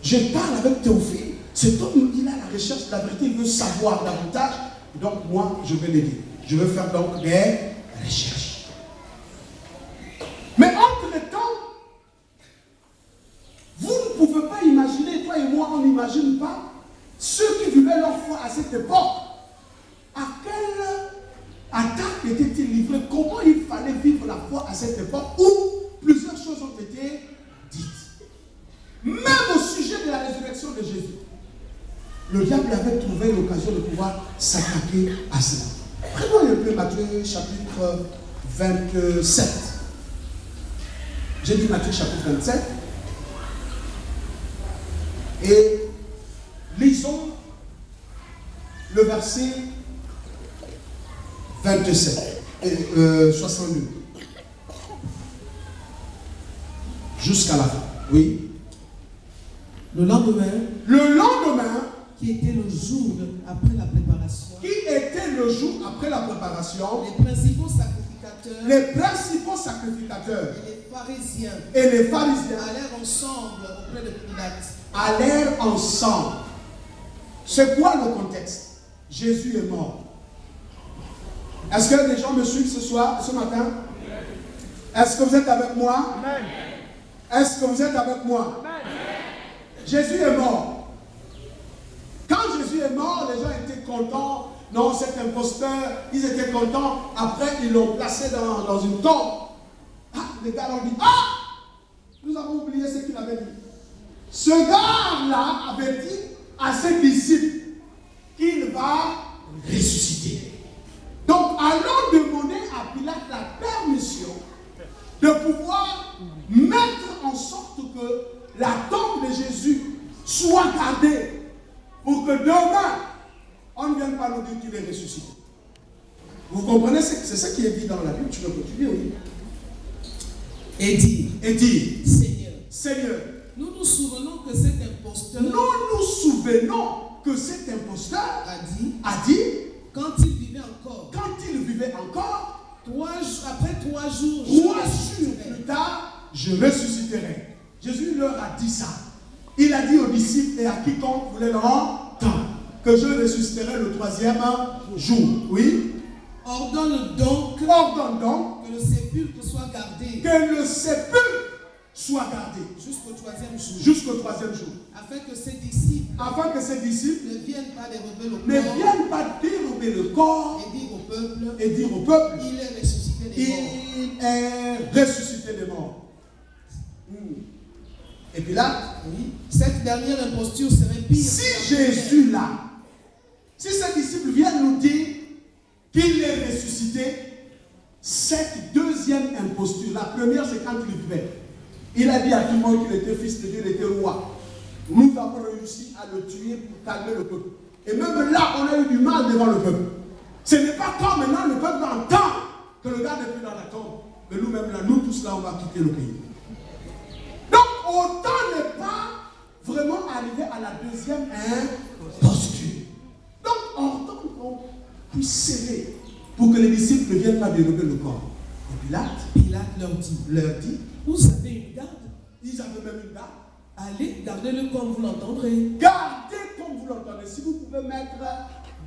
Je parle avec Théophile. Cet homme, il a la recherche de la vérité, il veut savoir davantage. Donc moi, je vais l'aider. Je veux faire donc des recherches. Mais entre-temps, vous ne pouvez pas imaginer, toi et moi, on n'imagine pas ceux qui vivaient leur foi à cette époque. À quelle attaque était-il livré? Comment il fallait vivre la foi à cette époque où plusieurs choses ont été dites. Même au sujet de la résurrection de Jésus, le diable avait trouvé l'occasion de pouvoir s'attaquer à cela. Prenons un peu Matthieu chapitre 27. J'ai dit Matthieu chapitre 27. Et lisons le verset 27 et 62. Jusqu'à la fin. Oui. Le lendemain, qui était le jour après la préparation, les principaux sacrificateurs et les pharisiens allèrent ensemble auprès de Pilate. C'est quoi le contexte? Jésus est mort. Est-ce que les gens me suivent ce matin? Est-ce que vous êtes avec moi? Amen. Est-ce que vous êtes avec moi? Amen. Jésus est mort. Quand Jésus est mort, les gens étaient contents. Non, cet imposteur, ils étaient contents. Après, ils l'ont placé dans une tombe. Ah, les gars ont dit, nous avons oublié ce qu'il avait dit. Ce gars-là avait dit à ses disciples qu'il va ressusciter. Donc, allons demander à Pilate la permission de pouvoir mettre en sorte que la tombe de Jésus soit gardée pour que demain, on ne vienne pas nous dire qu'il est ressuscité. Vous comprenez? C'est ce qui est dit dans la Bible. Tu peux continuer, oui. Et dire, Seigneur, nous nous souvenons que cet imposteur a dit, quand il vivait encore, après 3 jours, 3 jours plus tard, je ressusciterai. Jésus leur a dit ça. Il a dit aux disciples et à quiconque voulait l'entendre que je ressusciterai le 3e jour. Oui. Ordonne donc que le sépulcre soit gardé. Jusqu'au 3e jour. Afin que ses disciples ne viennent pas dérober le corps et dire au peuple il est ressuscité des morts. Et puis là, cette dernière imposture serait pire. Si Jésus là, si ses disciples viennent nous dire qu'il est ressuscité, cette deuxième imposture, la première c'est quand il vivait. Il a dit à tout le monde qu'il était fils de Dieu, il était roi. Nous avons réussi à le tuer pour calmer le peuple. Et même là, on a eu du mal devant le peuple. Ce n'est pas comme maintenant le peuple entend que le gars n'est plus dans la tombe. Mais nous-mêmes là, nous tous là, on va quitter le pays. Donc, autant n'est pas vraiment arrivé à la deuxième imposture. Donc, autant qu'on puisse serrer pour que les disciples ne viennent pas dérober le corps. Et Pilate leur dit, vous avez une garde. Ils avaient même une garde. Allez, gardez-le comme vous l'entendrez. Gardez comme vous l'entendez. Si vous pouvez mettre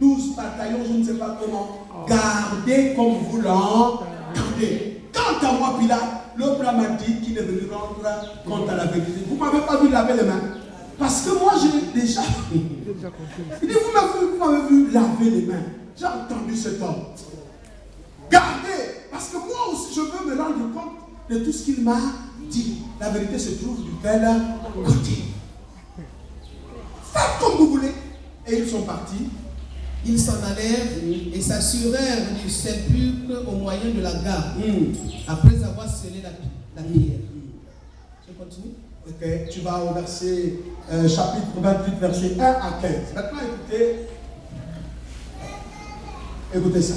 12 bataillons, je ne sais pas comment, gardez comme vous l'entendez. Quant à moi, Pilate, le blanc m'a dit qu'il est venu rendre compte à la vérité. Vous ne m'avez pas vu laver les mains. Parce que moi, j'ai déjà... Il dit, vous m'avez vu laver les mains. J'ai entendu cet homme. Gardez. Parce que moi aussi, je veux me rendre compte de tout ce qu'il m'a dit. La vérité se trouve du tel côté. Faites comme vous voulez. Et ils sont partis. Ils s'en allèrent et s'assurèrent du sépulcre au moyen de la garde, après avoir scellé la pierre. Je continue. Ok, tu vas au verset, chapitre 28, verset 1 à 15. Maintenant, écoutez ça.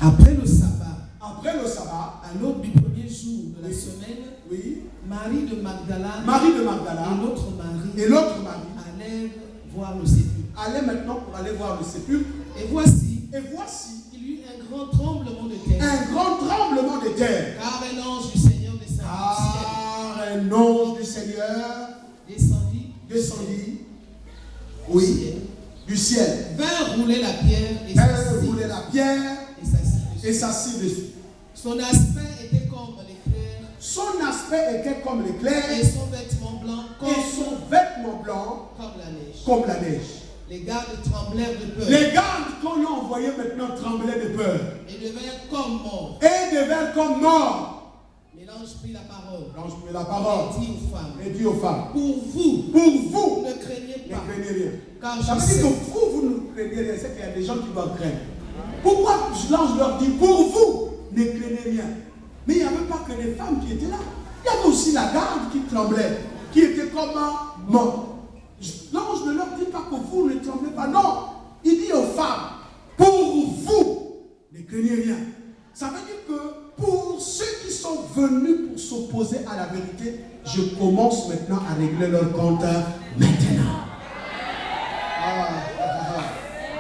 Après le sabbat, à l'aube du premier jour de la semaine, Marie de Magdala et l'autre Marie allèrent voir le sépulcre. Allez maintenant pour aller voir le sépulcre. Et voici, il y eut un grand tremblement de terre. Car un ange du Seigneur descendit descendit, oui, du ciel. Vint rouler la pierre et s'assit dessus. Son aspect était comme l'éclair. Son aspect était comme l'éclair. Et son vêtement blanc comme la neige. Les gardes tremblèrent de peur. Les gardes qu'on a envoyés maintenant tremblaient de peur. Et devinrent comme morts. Mais l'ange prit la parole. Et dit aux femmes. Pour vous. Ne craignez pas. Ne craignez rien. Car ça veut dire que vous ne craignez rien. C'est qu'il y a des gens qui doivent craindre. Pourquoi l'ange leur dit pour vous, ne craignez rien. Mais il n'y avait pas que les femmes qui étaient là. Il y avait aussi la garde qui tremblait, qui était comme mort. L'ange ne leur dit pas que vous ne tremblez pas. Non. Il dit aux femmes, pour vous, ne craignez rien. Ça veut dire que pour ceux qui sont venus pour s'opposer à la vérité, je commence maintenant à régler leur compte maintenant.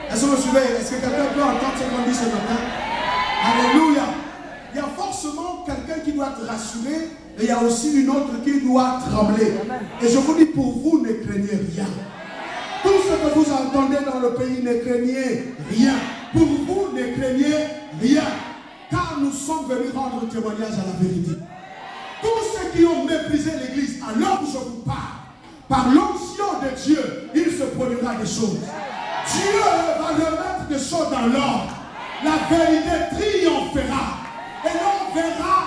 Est-ce que vous me suivez? Est-ce que quelqu'un peut entendre ce qu'on dit ce matin? Alléluia. Il y a forcément quelqu'un qui doit être rassuré, et il y a aussi une autre qui doit trembler. Et je vous dis, pour vous, ne craignez rien. Tout ce que vous entendez dans le pays, ne craignez rien. Pour vous, ne craignez rien. Car nous sommes venus rendre témoignage à la vérité. Tous ceux qui ont méprisé l'Église, alors que je vous parle, par l'onction de Dieu, il se produira des choses. Dieu va remettre des choses dans l'ordre. La vérité triomphera. Et l'on verra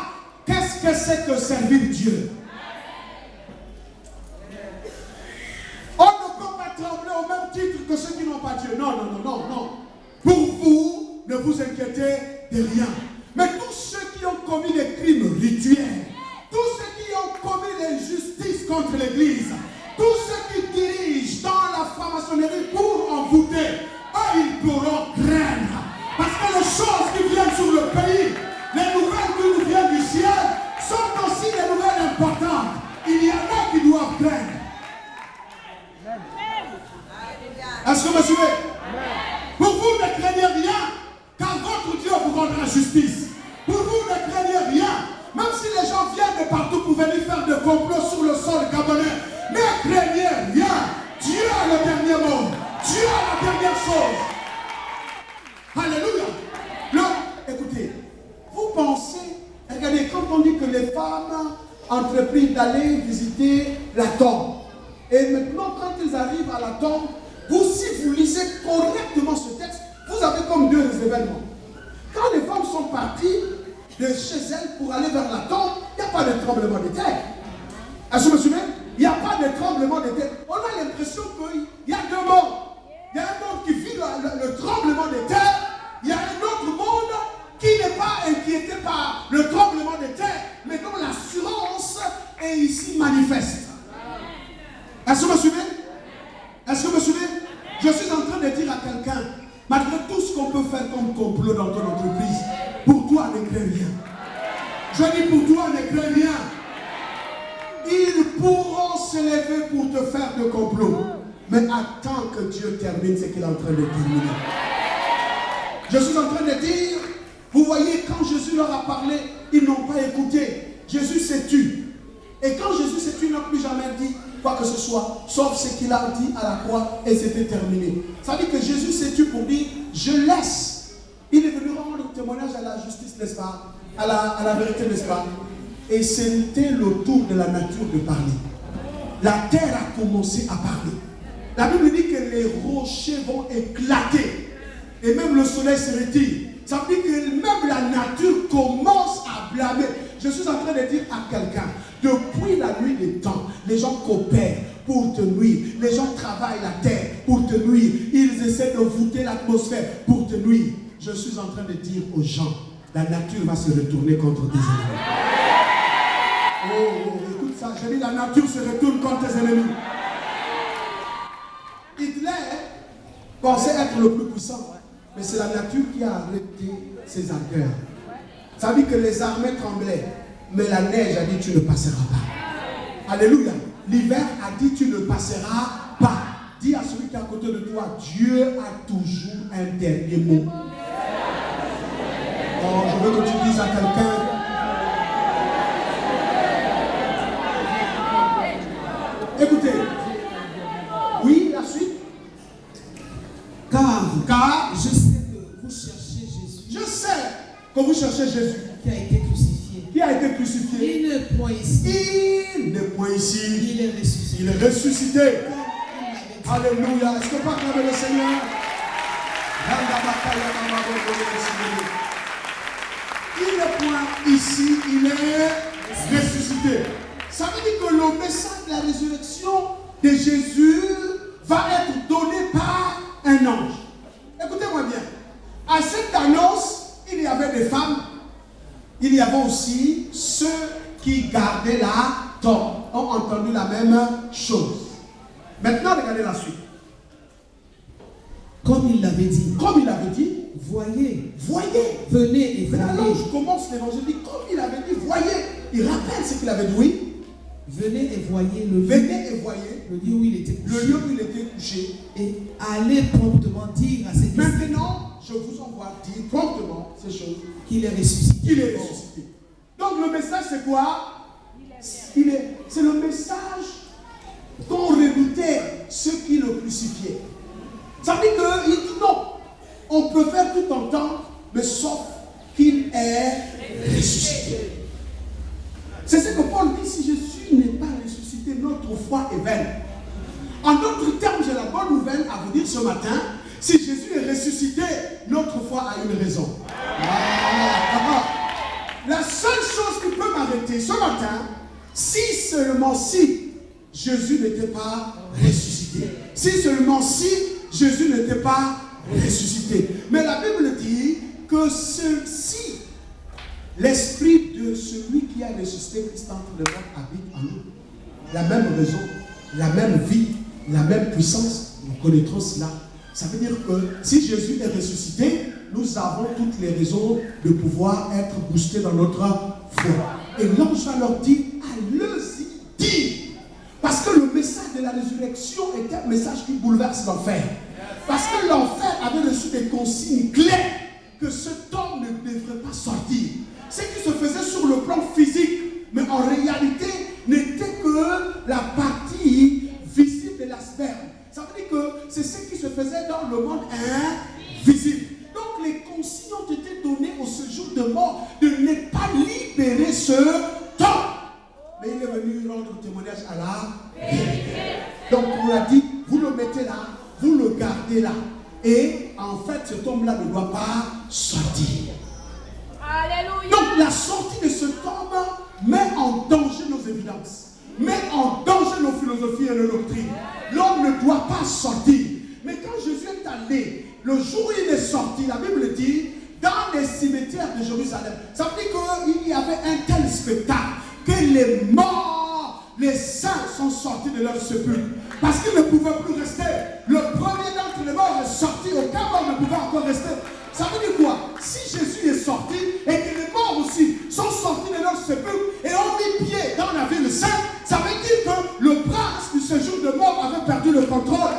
qu'est-ce que c'est que servir Dieu. On ne peut pas trembler au même titre que ceux qui n'ont pas Dieu. Non. Pour vous, ne vous inquiétez de rien. Mais tous ceux qui ont commis des crimes rituels, tous ceux qui ont commis l'injustice contre l'Église, tous ceux qui dirigent dans la franc-maçonnerie pour envoûter, eux, ils pourront craindre. Parce que les choses qui viennent sur le pays, les nouvelles qui nous viennent du ciel, sont aussi des nouvelles importantes. Il y en a qui doivent craindre. Est-ce que vous me suivez? Pour vous, ne craignez rien, car votre Dieu vous rendra justice. Pour vous, ne craignez rien, même si les gens viennent de partout pour venir faire des complots sur le sol gabonais. Ne craignez rien. Dieu a le dernier mot. Dieu a la dernière chose. Alléluia. Écoutez, vous pensez, regardez, quand on dit que les femmes entreprisent d'aller visiter la tombe, et maintenant quand ils arrivent à la tombe, vous, si vous lisez correctement ce texte, vous avez comme deux événements. Quand les femmes sont parties de chez elles pour aller vers la tombe, il n'y a pas de tremblement de terre. Est-ce que vous me suivez? Il n'y a pas de tremblement de terre. On a l'impression qu'il y a deux mondes. Il y a un monde qui vit le tremblement de terre. Il y a un autre monde qui n'est pas inquiété par le tremblement de terre, mais dont l'assurance est ici manifeste. Est-ce que vous me suivez? Est-ce que vous me suivez? Je suis en train de dire à quelqu'un, malgré tout ce qu'on peut faire comme complot dans ton entreprise, pour toi, ne crains rien. Je dis pour toi, ne crains rien. Ils pourront se lever pour te faire de complot. Mais attends que Dieu termine ce qu'il est en train de terminer. Je suis en train de dire, vous voyez, quand Jésus leur a parlé, ils n'ont pas écouté. Jésus s'est tu. Et quand Jésus s'est tu, il n'a plus jamais dit quoi que ce soit, sauf ce qu'il a dit à la croix, et c'était terminé. Ça veut dire que Jésus s'est tu pour dire, je laisse. Il est venu rendre témoignage à la justice, n'est-ce pas? À la vérité, n'est-ce pas? Et c'était le tour de la nature de parler. La terre a commencé à parler. La Bible dit que les rochers vont éclater. Et même le soleil se retire. Ça veut dire que même la nature commence à blâmer. Je suis en train de dire à quelqu'un, depuis la nuit des temps, les gens coopèrent pour te nuire. Les gens travaillent la terre pour te nuire. Ils essaient de voûter l'atmosphère pour te nuire. Je suis en train de dire aux gens, la nature va se retourner contre tes ennemis. Oh, écoute ça, je dis la nature se retourne contre tes ennemis. Hitler pensait être le plus puissant, mais c'est la nature qui a arrêté ses ardeurs. Ça veut dire que les armées tremblaient, mais la neige a dit tu ne passeras pas. Alléluia. L'hiver a dit tu ne passeras pas. Dis à celui qui est à côté de toi, Dieu a toujours un dernier mot. Oh, je veux que tu dises à quelqu'un, écoutez, que vous cherchez Jésus, qui a été crucifié. qui a été crucifié, Il n'est point ici. il n'est point ici, Il est ressuscité. il est ressuscité. Comme il l'avait dit. Alléluia. Est-ce que pas acclamer le Seigneur? Il n'est point ici, il est ressuscité. Ça veut dire que le message de la résurrection de Jésus va être donné par un ange. Écoutez-moi bien. À cette annonce, il y avait des femmes, il y avait aussi ceux qui gardaient la tombe, ont entendu la même chose. Maintenant, regardez la suite. Comme il l'avait dit. Comme il avait dit, Voyez, voyez. venez et Maintenant, voyez. l'ange commence l'évangile, dit comme il avait dit, voyez. Il rappelle ce qu'il avait dit, oui. Venez et voyez le lieu, Venez et voyez le lieu où il était le couché. lieu où il était couché. Et allez promptement dire à ces disciples Maintenant, je vous envoie dire promptement ces choses. qu'il est ressuscité. Il est ressuscité. Donc le message c'est quoi? C'est le message qu'ont redouté ceux qui le crucifiaient. Ça veut dire qu'il dit non, on peut faire tout entendre, mais sauf qu'il est ressuscité. C'est ce que Paul dit, si Jésus n'est pas ressuscité, notre foi est vaine. En d'autres termes, j'ai la bonne nouvelle à vous dire ce matin, si Jésus est ressuscité, notre foi a une raison. La seule chose qui peut m'arrêter ce matin, si seulement si Jésus n'était pas ressuscité. Si seulement si Jésus n'était pas ressuscité. Mais la Bible dit que si l'esprit de celui qui a ressuscité Christ entre le monde habite en nous, la même raison, la même vie, la même puissance, nous connaîtrons cela. Ça veut dire que si Jésus est ressuscité, nous avons toutes les raisons de pouvoir être boostés dans notre foi. Et l'ange va leur dire, allez-y, dire. Parce que le message de la résurrection est un message qui bouleverse l'enfer. Parce que l'enfer avait reçu des consignes claires que cet homme ne devrait pas sortir. Ce qui se faisait sur le plan physique, mais en réalité, n'était que la partie visible de la sperme. Ça veut dire que c'est ce qui se faisait dans le monde invisible. Donc les consignes ont été données au séjour de mort de ne pas libérer ce temps. Mais il est venu rendre témoignage à la vérité. Donc on a dit, vous le mettez là, vous le gardez là. Et en fait, cet homme-là ne doit pas sortir. Alléluia. Donc la sortie de cet homme met en danger nos évidences, met en danger nos philosophies et nos doctrines. L'homme ne doit pas sortir. Mais quand Jésus est allé, le jour où il est sorti, la Bible dit, dans les cimetières de Jérusalem, ça veut dire qu'il y avait un tel spectacle que les morts, les saints sont sortis de leur sépulcre. Parce qu'ils ne pouvaient plus rester. Le premier d'entre les morts est sorti, aucun mort ne pouvait encore rester. Ça veut dire quoi? Si Jésus est sorti et que les morts aussi sont sortis de leur sépulcre et ont mis pied dans la ville sainte, ça veut dire que le prince du séjour de mort avait perdu le contrôle.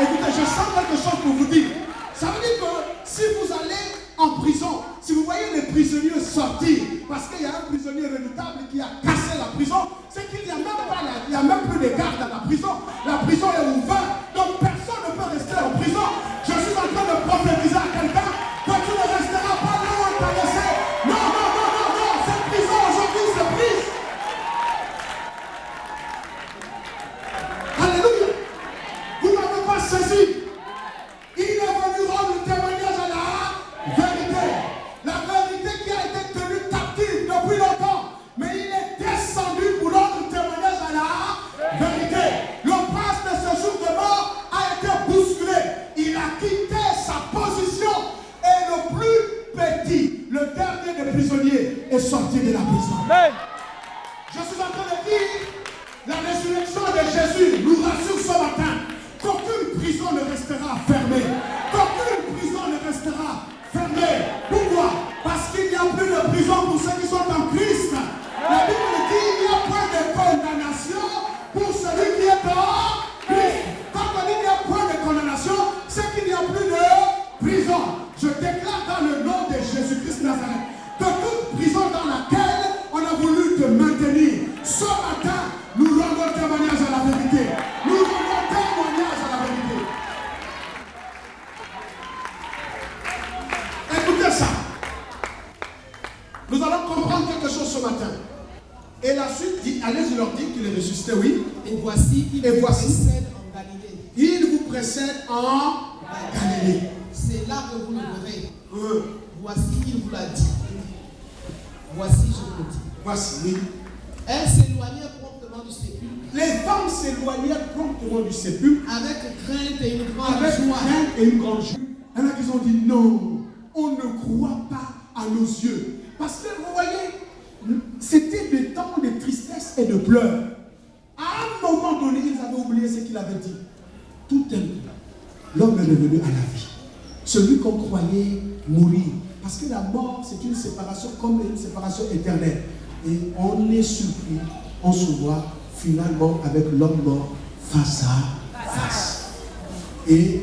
Écoutez, je sens quelque chose pour vous dire. Ça veut dire que si vous allez en prison, si vous voyez les prisonniers sortir, parce qu'il y a un prisonnier redoutable qui a cassé la prison, c'est qu'il n'y a même pas il n'y a même plus de garde dans la prison. La prison est ouverte, donc personne ne peut rester en prison. Je suis en train de prophétiser à quelqu'un que tu ne resteras pas là où tu as laissé. Non, non, non, non, non, cette prison aujourd'hui se brise. Alléluia. Vous n'avez pas saisi. Il est venu rendre témoignage à la vérité. La vérité qui a été tenue captive depuis longtemps. Mais il est descendu pour rendre témoignage à la vérité. Le prince de ce jour de mort a été bousculé. Il a quitté sa position. Et le plus petit, le dernier des prisonniers, est sorti de la prison. Amen. Je suis en train de dire, la résurrection de Jésus nous rassure ce matin qu'aucune prison ne restera fermée. Qu'aucune prison ne restera fermée. Pourquoi? Parce qu'il n'y a plus de prison pour ceux qui sont en Christ. La Bible dit qu'il n'y a point de condamnation pour celui qui est en Christ. Quand on dit qu'il n'y a point de condamnation, c'est qu'il n'y a plus de prison. Je déclare dans le nom de Jésus-Christ Nazareth que toute prison dans laquelle on a voulu te maintenir, ce matin, nous rendons témoignage à la vérité. Nous rendons témoignage à la vérité. allez, je leur dis qu'il est ressuscité, oui. Et voici, il Et vous voici. précède en Galilée. Il vous précède en Galilée. C'est là que vous le verrez. Voici, il vous l'a dit. Voici, je vous le dis. Voici, oui. Elles s'éloignèrent promptement du sépulcre. Les femmes s'éloignèrent promptement du sépulcre Avec crainte et une grande avec joie. crainte et une grande joie. Il y en a qui ont dit non, on ne croit pas à nos yeux. Parce que vous voyez, c'était des temps de tristesse et de pleurs. À un moment donné, ils avaient oublié ce qu'il avait dit. Tout un coup, l'homme est revenu à la vie. Celui qu'on croyait mourir. Parce que la mort, c'est une séparation comme une séparation éternelle. Et on est surpris, on se voit finalement avec l'homme mort face à face. Et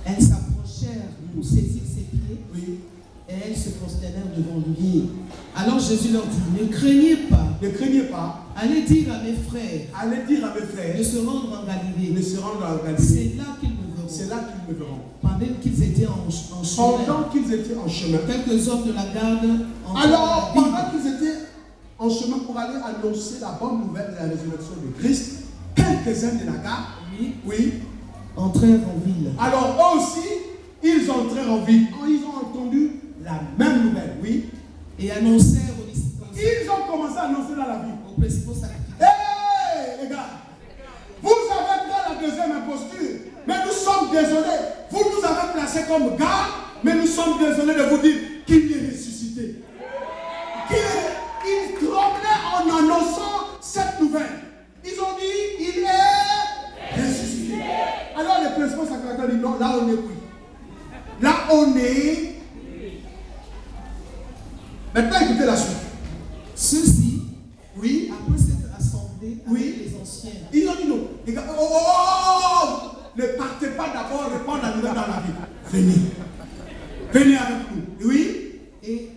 elles s'approchèrent pour saisir ses pieds. oui, Et elles se prosternèrent devant lui. Alors Jésus leur dit, ne craignez pas. ne craignez pas. Allez dire à mes frères Allez dire à mes frères de se rendre en Galilée. de se rendre à Galilée. C'est là qu'ils me verront. C'est là qu'ils me verront. Pendant qu'ils étaient en chemin, Pendant qu'ils étaient en chemin. quelques hommes de la garde Alors, entendirent pendant qu'ils étaient en chemin pour aller annoncer la bonne nouvelle de la résurrection de Christ, quelques-uns de la garde, oui, entrèrent en ville. alors eux aussi, ils entrèrent en ville. Ils ont entendu la même nouvelle, oui. Et annoncèrent aux disciples, Ils ont commencé à annoncer dans la ville. aux principaux sacrificateurs. Hé, les gars, vous avez fait la deuxième imposture, mais nous sommes désolés. Vous nous avez placés comme garde, mais nous sommes désolés de vous dire qu'il est ressuscité. Ils tremblaient en annonçant cette nouvelle. Ils ont dit, il est ressuscité. Alors les principaux sacrificateurs disent, non, là on est oui. Là on est. Maintenant écoutez la suite. Ceux-ci, Oui. après s'être assemblés avec Oui. les anciens, Ils ont dit non. Les gars, oh, ne partez pas d'abord répandre la nouvelle dans la vie. Venez. Venez avec nous. Oui. et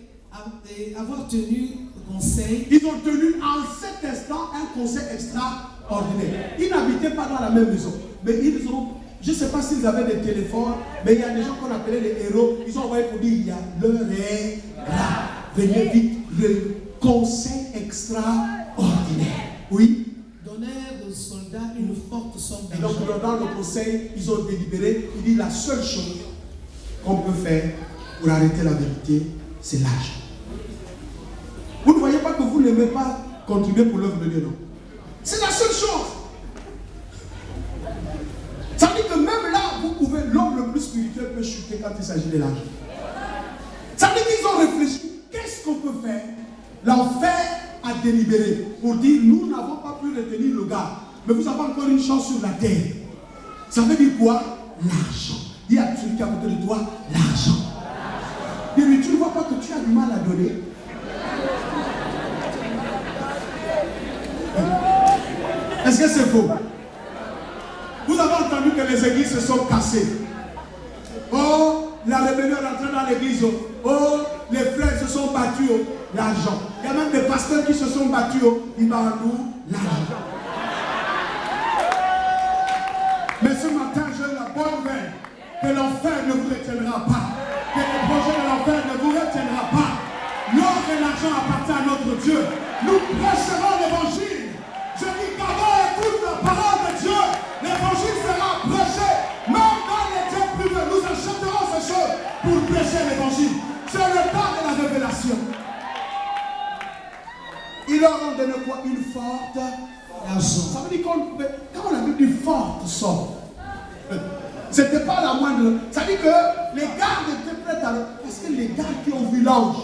avoir tenu conseil, Ils ont tenu en cet instant un conseil extraordinaire. Ils n'habitaient pas dans la même maison. Mais ils ont, je ne sais pas s'ils avaient des téléphones, mais il y a des gens qu'on appelait les héros. Ils ont envoyé pour dire, il y a l'heure est là. Venez vite. Le conseil extraordinaire. Oui. donnèrent aux soldats une forte somme Et donc, d'argent. dans le conseil, ils ont délibéré. Il dit la seule chose qu'on peut faire pour arrêter la vérité, c'est l'argent. Vous ne voyez pas que vous n'aimez pas contribuer pour l'œuvre de Dieu, non? C'est la seule chose. Ça veut dire que même là, vous pouvez, l'homme le plus spirituel peut chuter quand il s'agit de l'argent. Ça veut dire qu'ils ont réfléchi. Qu'est-ce qu'on peut faire? L'enfer a délibéré pour dire, nous n'avons pas pu retenir le gars, mais vous avez encore une chance sur la terre. Ça veut dire quoi? L'argent. Dis à celui qui est à côté de toi, l'argent. Mais tu ne vois pas que tu as du mal à donner? Est-ce que c'est faux? Vous avez entendu que les églises se sont cassées. Oh, la rébellion est entrée dans l'église. Oh, les frères se sont battus. Oh, l'argent. Il y a même des pasteurs qui se sont battus. Oh, ils parlent d'où? L'argent. Mais ce matin, j'ai la bonne nouvelle que l'enfer ne vous retiendra pas. Que le projet de l'enfer ne vous retiendra pas. L'or et l'argent appartiennent à notre Dieu. Nous prêcherons l'évangile. Je dis qu'avant, écoute la parole de Dieu. L'évangile sera prêché. Même dans les dieux privés, nous achèterons ces choses pour prêcher l'évangile. C'est le temps de la révélation. Il leur ont donné quoi? Une forte argent. Ça veut dire quand la Bible dit forte somme, c'était pas la moindre. Ça veut dire que les gardes étaient prêts à. Parce que les gardes qui ont vu l'ange,